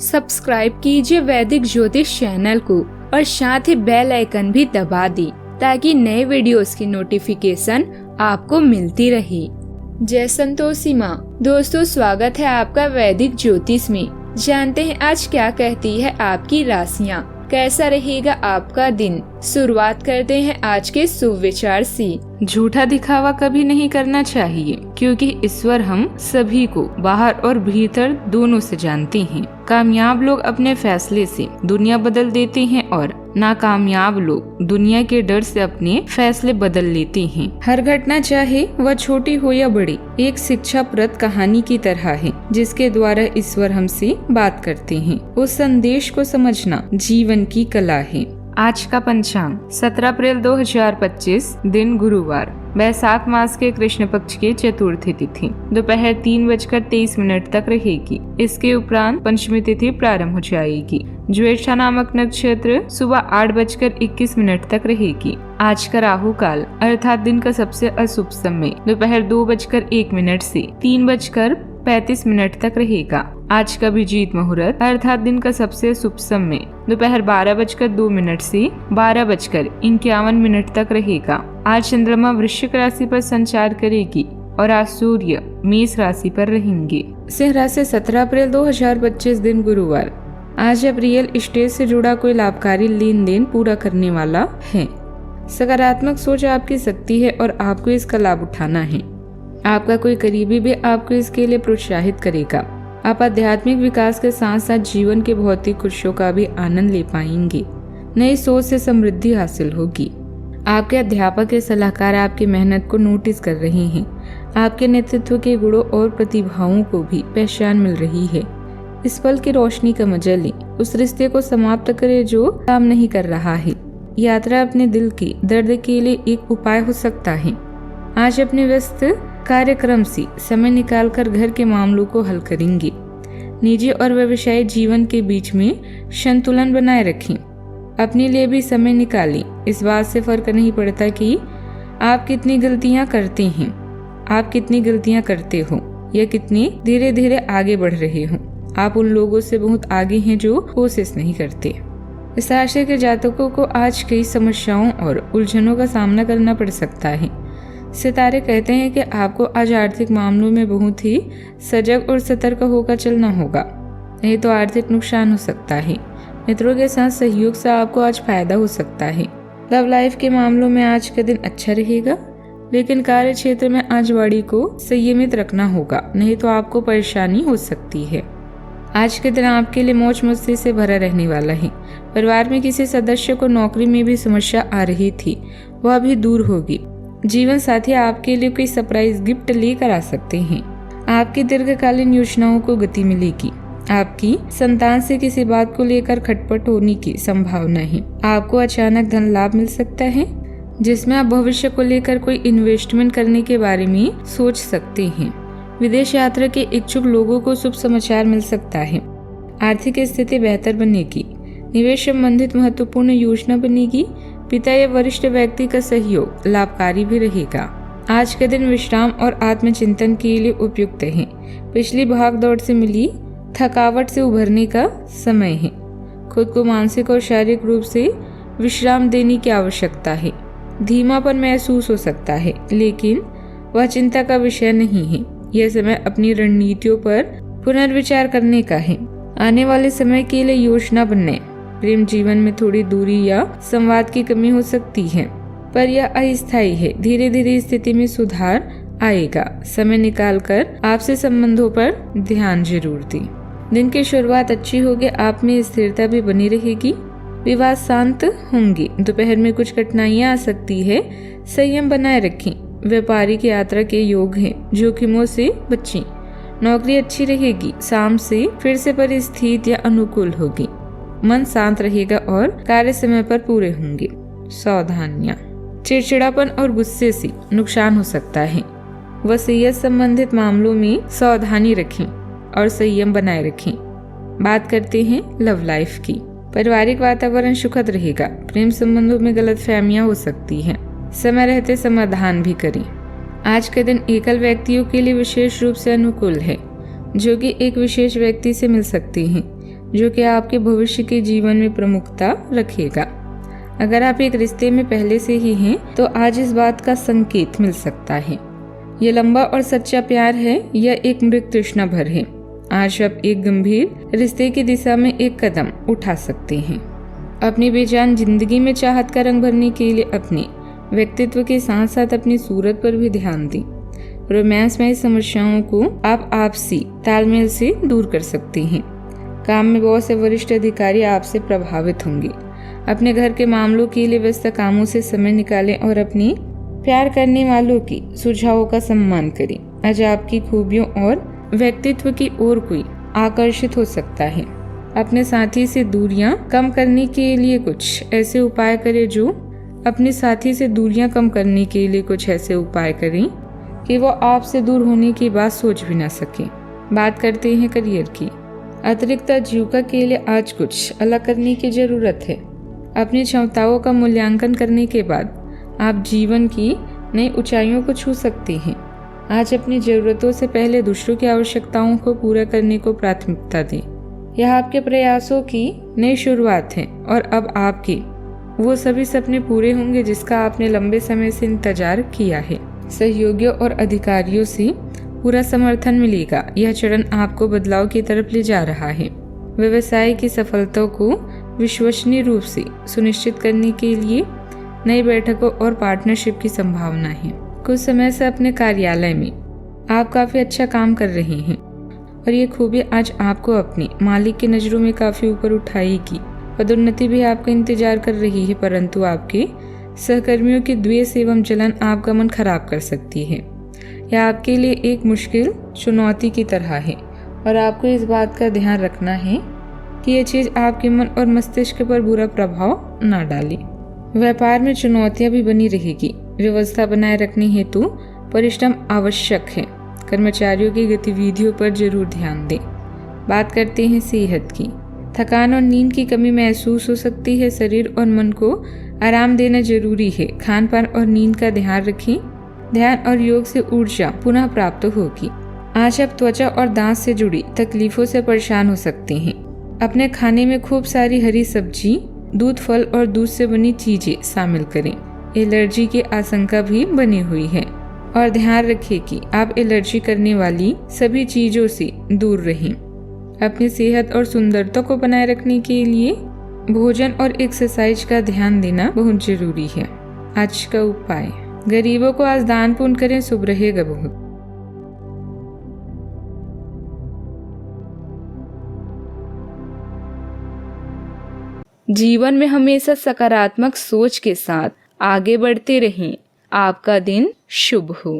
Subscribe कीजिए वैदिक ज्योतिष चैनल को और साथ ही बेल आइकन भी दबा दी ताकि नए वीडियोस की नोटिफिकेशन आपको मिलती रहे। जय संतोषी माँ। दोस्तों, स्वागत है आपका वैदिक ज्योतिष में। जानते हैं आज क्या कहती है आपकी राशियाँ, कैसा रहेगा आपका दिन। शुरुआत करते हैं आज के शुभ विचार से। झूठा दिखावा कभी नहीं करना चाहिए, क्योंकि ईश्वर हम सभी को बाहर और भीतर दोनों से जानते हैं। कामयाब लोग अपने फैसले से दुनिया बदल देते हैं और नाकामयाब लोग दुनिया के डर से अपने फैसले बदल लेते हैं। हर घटना, चाहे वह छोटी हो या बड़ी, एक शिक्षाप्रद कहानी की तरह है, जिसके द्वारा ईश्वर हमसे बात करते हैं। उस संदेश को समझना जीवन की कला है। आज का पंचांग 17 अप्रैल 2025, दिन गुरुवार, वैशाख मास के कृष्ण पक्ष की चतुर्थी तिथि दोपहर 3:23 तक रहेगी। इसके उपरांत पंचमी तिथि प्रारंभ हो जाएगी। ज्येष्ठा नामक नक्षत्र सुबह 8:21 तक रहेगी। आज का राहु काल अर्थात दिन का सबसे अशुभ समय दोपहर 2:01 से 3:35 तक रहेगा। आज का अभिजीत मुहूर्त अर्थात दिन का सबसे शुभ समय दोपहर 12:02 से 12:51 तक रहेगा। आज चंद्रमा वृश्चिक राशि पर संचार करेगी और आज सूर्य मेष राशि पर रहेंगे। सिंह राशि 17 अप्रैल 2025, दिन गुरुवार। आज अब रियल एस्टेट से जुड़ा कोई लाभकारी लेन देन पूरा करने वाला है। सकारात्मक सोच आपकी शक्ति है और आपको इसका लाभ उठाना है। आपका कोई करीबी भी आपको इसके लिए प्रोत्साहित करेगा। आप आध्यात्मिक विकास के साथ साथ जीवन के भौतिक खुशियों का भी आनंद ले पाएंगे। नई सोच से समृद्धि हासिल होगी। आपके अध्यापक या सलाहकार आपकी मेहनत को नोटिस कर रहे हैं। आपके नेतृत्व के गुणों और प्रतिभाओं को भी पहचान मिल रही है। इस पल की रोशनी का मजा लें। उस रिश्ते को समाप्त करें जो काम नहीं कर रहा है। यात्रा अपने दिल के दर्द के लिए एक उपाय हो सकता है। आज अपने व्यस्त कार्यक्रम से समय निकालकर घर के मामलों को हल करेंगे। निजी और व्यवसायिक जीवन के बीच में संतुलन बनाए रखें। अपने लिए भी समय निकालें। इस बात से फर्क नहीं पड़ता कि आप कितनी गलतियां करते हैं, आप कितनी गलतियां करते हो या कितनी धीरे धीरे आगे बढ़ रहे हो। आप उन लोगों से बहुत आगे हैं जो कोशिश नहीं करते। इस राशि के जातकों को आज कई समस्याओं और उलझनों का सामना करना पड़ सकता है। सितारे कहते हैं कि आपको आज आर्थिक मामलों में बहुत ही सजग और सतर्क होकर चलना होगा, नहीं तो आर्थिक नुकसान हो सकता है। मित्रों के साथ सहयोग से आपको आज फायदा हो सकता है। लव लाइफ के मामलों में आज का दिन अच्छा रहेगा, लेकिन कार्य क्षेत्र में आज वाणी को संयमित रखना होगा, नहीं तो आपको परेशानी हो सकती है। आज के दिन आपके लिए मौज मस्ती से भरा रहने वाला है। परिवार में किसी सदस्य को नौकरी में भी समस्या आ रही थी, वह भी दूर होगी। जीवन साथी आपके लिए कोई सरप्राइज गिफ्ट लेकर आ सकते हैं। आपकी दीर्घकालीन योजनाओं को गति मिलेगी। आपकी संतान से किसी बात को लेकर खटपट होने की संभावना है। आपको अचानक धन लाभ मिल सकता है, जिसमें आप भविष्य को लेकर कोई इन्वेस्टमेंट करने के बारे में सोच सकते हैं। विदेश यात्रा के इच्छुक लोगों को शुभ समाचार मिल सकता है। आर्थिक स्थिति बेहतर बनेगी। निवेश संबंधित महत्वपूर्ण योजना बनेगी। पिता या वरिष्ठ व्यक्ति का सहयोग लाभकारी भी रहेगा। आज का दिन विश्राम और आत्मचिंतन के लिए उपयुक्त है। पिछली भागदौड़ से मिली थकावट से उभरने का समय है। खुद को मानसिक और शारीरिक रूप से विश्राम देने की आवश्यकता है। धीमापन महसूस हो सकता है, लेकिन वह चिंता का विषय नहीं है। यह समय अपनी रणनीतियों पर पुनर्विचार करने का है। आने वाले समय के लिए योजना बनने। प्रेम जीवन में थोड़ी दूरी या संवाद की कमी हो सकती है, पर यह अस्थायी है। धीरे धीरे स्थिति में सुधार आएगा। समय निकालकर आपसे संबंधों पर ध्यान जरूर दें। दिन की शुरुआत अच्छी होगी। आप में स्थिरता भी बनी रहेगी। विवाद शांत होंगे। दोपहर में कुछ कठिनाइयां आ सकती है, संयम बनाए रखें। व्यापारिक यात्रा के योग हैं, जोखिमों से बचें। नौकरी अच्छी रहेगी। शाम से फिर से परिस्थितियां अनुकूल होगी। मन शांत रहेगा और कार्य समय पर पूरे होंगे। सावधानियां। चिड़चिड़ापन और गुस्से से नुकसान हो सकता है। वसीयत संबंधित मामलों में सावधानी रखें और संयम बनाए रखें। बात करते हैं लव लाइफ की। पारिवारिक वातावरण सुखद रहेगा। प्रेम संबंधों में गलतफहमियां हो सकती हैं। समय रहते समाधान भी करें। आज का दिन एकल व्यक्तियों के लिए विशेष रूप से अनुकूल है, जो कि एक विशेष व्यक्ति से मिल सकते हैं। जो कि आपके भविष्य के जीवन में प्रमुखता रखेगा। अगर आप एक रिश्ते में पहले से ही हैं तो आज इस बात का संकेत मिल सकता है। ये लंबा और सच्चा प्यार है या एक मृत तृष्णा भर है। आज आप एक गंभीर रिश्ते की दिशा में एक कदम उठा सकते हैं। अपनी बेजान जिंदगी में चाहत का रंग भरने के लिए अपने व्यक्तित्व के साथ साथ अपनी सूरत पर भी ध्यान दें। रोमांस में समस्याओं को आप आपसी तालमेल से दूर कर सकते हैं। काम में बहुत से वरिष्ठ अधिकारी आपसे प्रभावित होंगे। अपने घर के मामलों के लिए व्यस्त कामों से समय निकालें और अपनी प्यार करने वालों की सुझावों का सम्मान करें। आज आपकी खूबियों और व्यक्तित्व की ओर कोई आकर्षित हो सकता है। अपने साथी से दूरियां कम करने के लिए कुछ ऐसे उपाय करें कि वो आपसे दूर होने की बात सोच भी ना सके। बात करते हैं करियर की। अतिरिक्त आजीविका के लिए आज कुछ अलग करने की जरूरत है। अपनी क्षमताओं का मूल्यांकन करने के बाद आप जीवन की नई ऊंचाइयों को छू सकते हैं। आज अपनी जरूरतों से पहले दूसरों की आवश्यकताओं को पूरा करने को प्राथमिकता दें। यह आपके प्रयासों की नई शुरुआत है और अब आपके वो सभी सपने पूरे होंगे जिसका आपने लंबे समय से इंतजार किया है। सहयोगियों और अधिकारियों से पूरा समर्थन मिलेगा। यह चरण आपको बदलाव की तरफ ले जा रहा है। व्यवसाय की सफलता को विश्वसनीय रूप से सुनिश्चित करने के लिए नई बैठकों और पार्टनरशिप की संभावना है। कुछ समय से अपने कार्यालय में आप काफी अच्छा काम कर रहे हैं और ये खूबी आज आपको अपने मालिक की नजरों में काफी ऊपर उठाएगी। पदोन्नति भी आपका इंतजार कर रही है, परंतु आपके सहकर्मियों की द्वेष एवं जलन आपका मन खराब कर सकती है। यह आपके लिए एक मुश्किल चुनौती की तरह है और आपको इस बात का ध्यान रखना है कि यह चीज आपके मन और मस्तिष्क पर बुरा प्रभाव न डाले। व्यापार में चुनौतियां भी बनी रहेगी। व्यवस्था बनाए रखने हेतु परिश्रम आवश्यक है। कर्मचारियों की गतिविधियों पर जरूर ध्यान दें। बात करते हैं सेहत की। थकान और नींद की कमी महसूस हो सकती है। शरीर और मन को आराम देना जरूरी है। खान पान और नींद का ध्यान रखें। ध्यान और योग से ऊर्जा पुनः प्राप्त होगी। आज आप त्वचा और दांत से जुड़ी तकलीफों से परेशान हो सकते हैं। अपने खाने में खूब सारी हरी सब्जी, दूध, फल और दूध से बनी चीजें शामिल करें। एलर्जी की आशंका भी बनी हुई है और ध्यान रखें कि आप एलर्जी करने वाली सभी चीजों से दूर रहें। अपनी सेहत और सुंदरता को बनाए रखने के लिए भोजन और एक्सरसाइज का ध्यान देना बहुत जरूरी है। आज का उपाय, गरीबों को आज दान पुण्य करें, शुभ रहेगा बहुत। जीवन में हमेशा सकारात्मक सोच के साथ आगे बढ़ते रहें। आपका दिन शुभ हो।